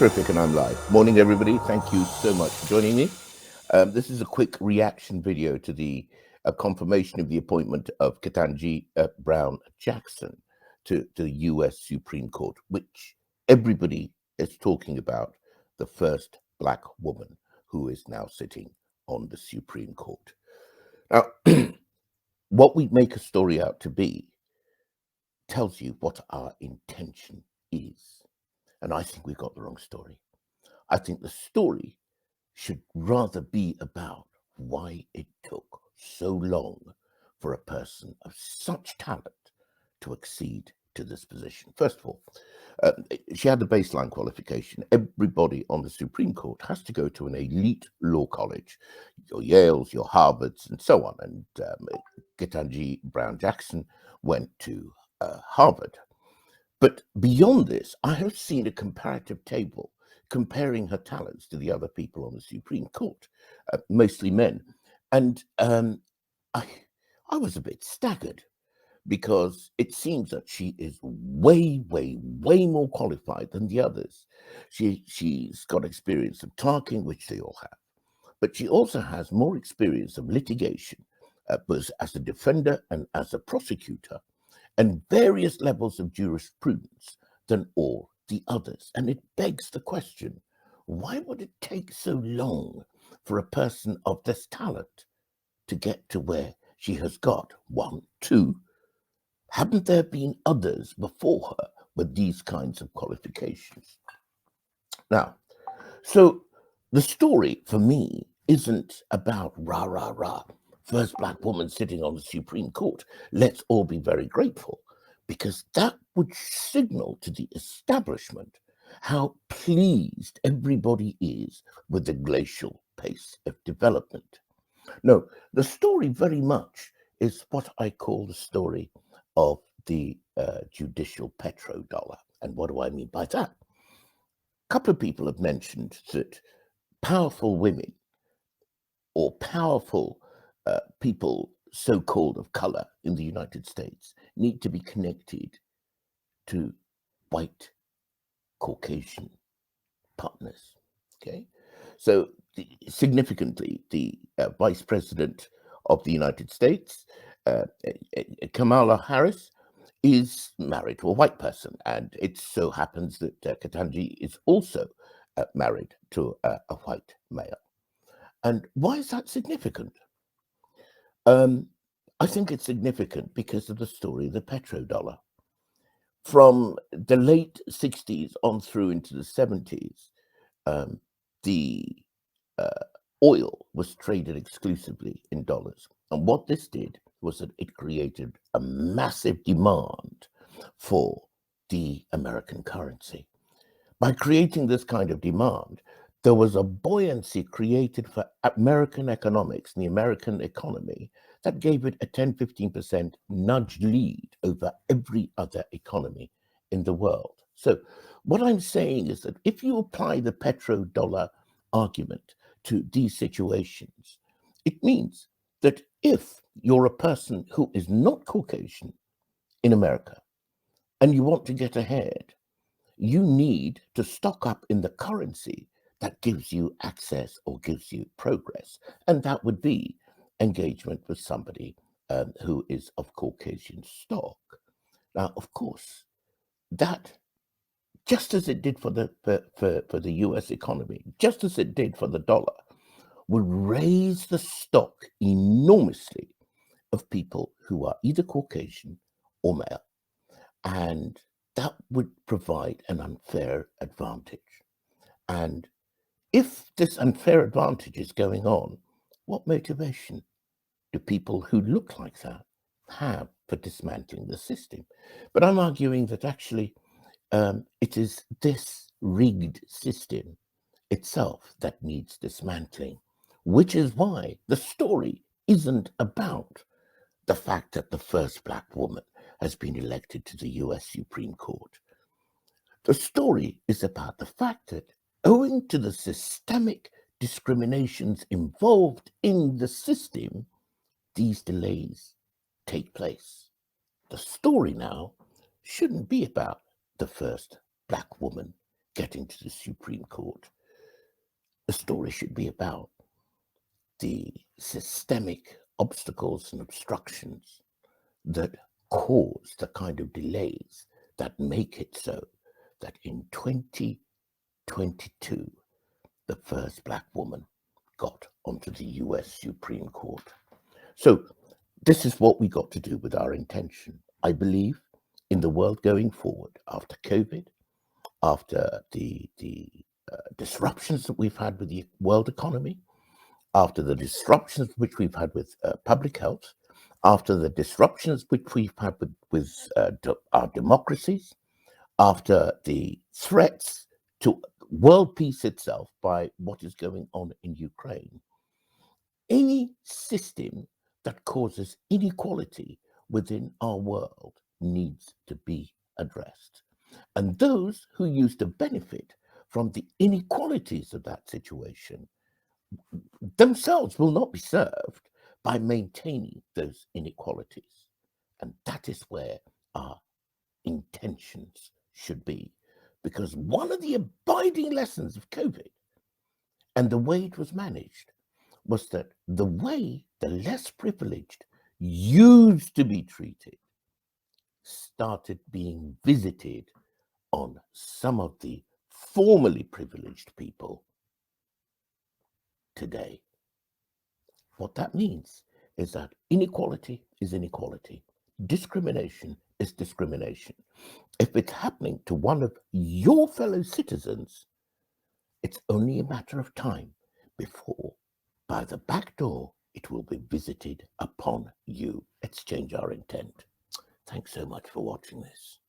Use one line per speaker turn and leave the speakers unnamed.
Terrific, and I'm live. Morning, everybody. Thank you so much for joining me. This is a quick reaction video to the confirmation of the appointment of Ketanji Brown Jackson to the US Supreme Court, which everybody is talking about, the first Black woman who is now sitting on the Supreme Court. Now, what we make a story out to be tells you what our intention is. And I think we've got the wrong story. I think the story should rather be about why it took so long for a person of such talent to accede to this position. First of all, she had the baseline qualification. Everybody on the Supreme Court has to go to an elite law college, your Yales, your Harvards, and so on. And Ketanji Brown Jackson went to Harvard. But beyond this, I have seen a comparative table comparing her talents to the other people on the Supreme Court, mostly men. And I was a bit staggered because it seems that she is way more qualified than the others. She's got experience of clerking, which they all have, but she also has more experience of litigation, both as a defender and as a prosecutor, and various levels of jurisprudence than all the others. And it begs the question, why would it take so long for a person of this talent to get to where she has got? One, two, haven't there been others before her with these kinds of qualifications? Now, so the story for me isn't about rah, first Black woman sitting on the Supreme Court. Let's all be very grateful, because that would signal to the establishment how pleased everybody is with the glacial pace of development. No, the story very much is what I call the story of the judicial petrodollar. And what do I mean by that? A couple of people have mentioned that powerful women or powerful people, so-called of color in the United States, need to be connected to white Caucasian partners. Okay, so significantly, the Vice President of the United States, Kamala Harris, is married to a white person, and it so happens that Ketanji is also married to a white male. And why is that significant? I think it's significant because of the story of the petrodollar. From the late 60s on through into the 70s, the oil was traded exclusively in dollars. And what this did was that it created a massive demand for the American currency. By creating this kind of demand, there was a buoyancy created for American economics and the American economy that gave it a 10-15% nudge lead over every other economy in the world. So what I'm saying is that if you apply the petrodollar argument to these situations, it means that if you're a person who is not Caucasian in America and you want to get ahead, you need to stock up in the currency that gives you access or gives you progress. And that would be engagement with somebody who is of Caucasian stock. Now, of course, that, just as it did for the US economy, just as it did for the dollar, would raise the stock enormously of people who are either Caucasian or male. And that would provide an unfair advantage. And if this unfair advantage is going on, what motivation do people who look like that have for dismantling the system? But I'm arguing that actually it is this rigged system itself that needs dismantling, which is why the story isn't about the fact that the first Black woman has been elected to the US Supreme Court. The story is about the fact that, owing to the systemic discriminations involved in the system, these delays take place. The story now shouldn't be about the first Black woman getting to the Supreme Court. The story should be about the systemic obstacles and obstructions that cause the kind of delays that make it so that in 2022, the first Black woman got onto the US Supreme Court. So this is what we got to do with our intention. I believe in the world going forward after COVID, after the disruptions that we've had with the world economy, after the disruptions which we've had with public health, after the disruptions which we've had with our democracies, after the threats to world peace itself by what is going on in Ukraine, any system that causes inequality within our world needs to be addressed. And those who used to benefit from the inequalities of that situation themselves will not be served by maintaining those inequalities. And that is where our intentions should be. Because one of the abiding lessons of COVID and the way it was managed was that the way the less privileged used to be treated started being visited on some of the formerly privileged people today. What that means is that inequality is inequality. Discrimination is discrimination. If it's happening to one of your fellow citizens, it's only a matter of time before, by the back door, it will be visited upon you. Let's change our intent. Thanks so much for watching this.